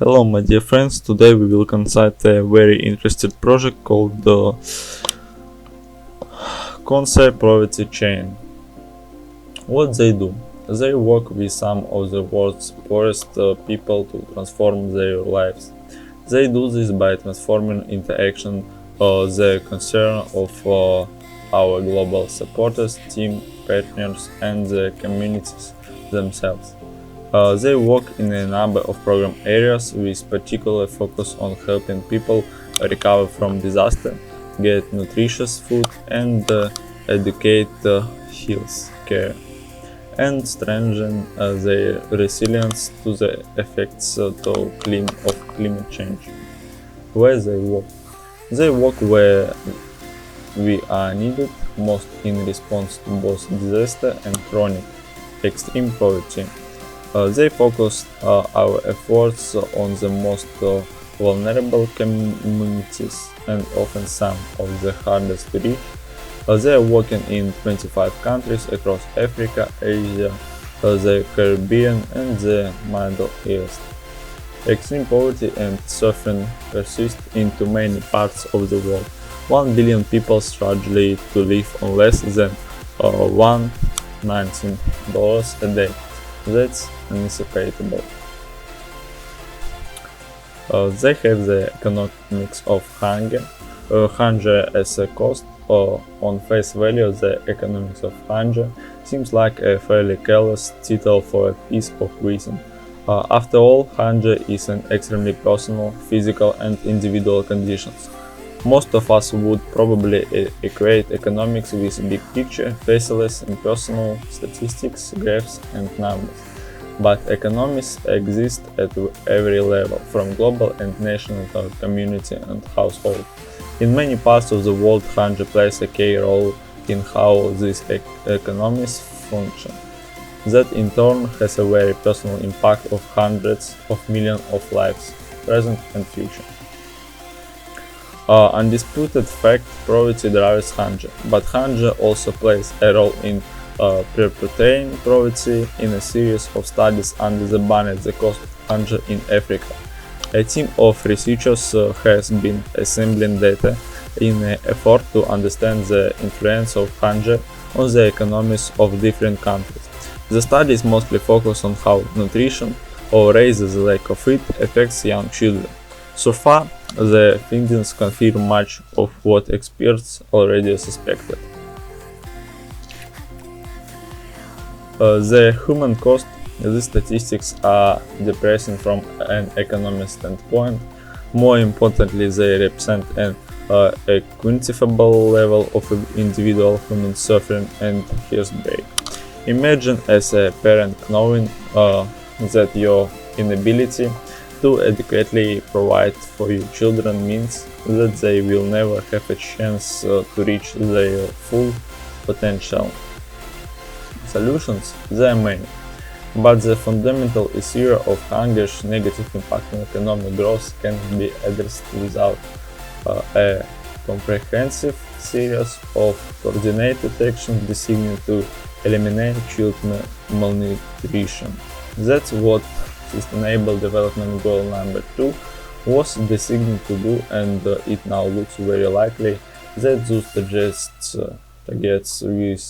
Hello my dear friends, today we will consider a very interesting project called the Concept Poverty Chain. What they do? They work with some of the world's poorest people to transform their lives. They do this by transforming into action the concern of our global supporters, team partners and the communities themselves. They work in a number of program areas with particular focus on helping people recover from disaster, get nutritious food and educate health care, and strengthen their resilience to the effects of climate change. Where they work? They work where we are needed most in response to both disaster and chronic extreme poverty. They focus our efforts on the most vulnerable communities and often some of the hardest to reach. They are working in 25 countries across Africa, Asia, the Caribbean and the Middle East. Extreme poverty and suffering persist into many parts of the world. 1 billion people struggle to live on less than $1.19 a day. That's unacceptable. They have the economics of hunger. Hunger as a cost. On face value, the economics of hunger seems like a fairly careless title for a piece of reason. After all, hunger is an extremely personal, physical and individual conditions. Most of us would probably equate economics with big picture, faceless, impersonal statistics, graphs and numbers. But economics exist at every level, from global and national to community and household. In many parts of the world, hunger plays a key role in how these economies function. That in turn has a very personal impact of hundreds of millions of lives, present and future. Undisputed fact, poverty drives hunger, but hunger also plays a role in perpetuating poverty. In a series of studies under the banner The Cost of Hunger in Africa, a team of researchers has been assembling data in an effort to understand the influence of hunger on the economies of different countries. The studies mostly focus on how nutrition, or rather the lack of it, affects young children. So far, the findings confirm much of what experts already suspected. The human cost. These statistics are depressing from an economic standpoint. More importantly, they represent a quantifiable level of individual human suffering and heartbreak. Imagine as a parent knowing that your inability to adequately provide for your children means that they will never have a chance to reach their full potential. Solutions? There are many, but the fundamental issue of hunger's negative impact on economic growth can be addressed without a comprehensive series of coordinated actions designed to eliminate child malnutrition. That's what Sustainable Development Goal number 2 was designed to do, and it now looks very likely that those targets with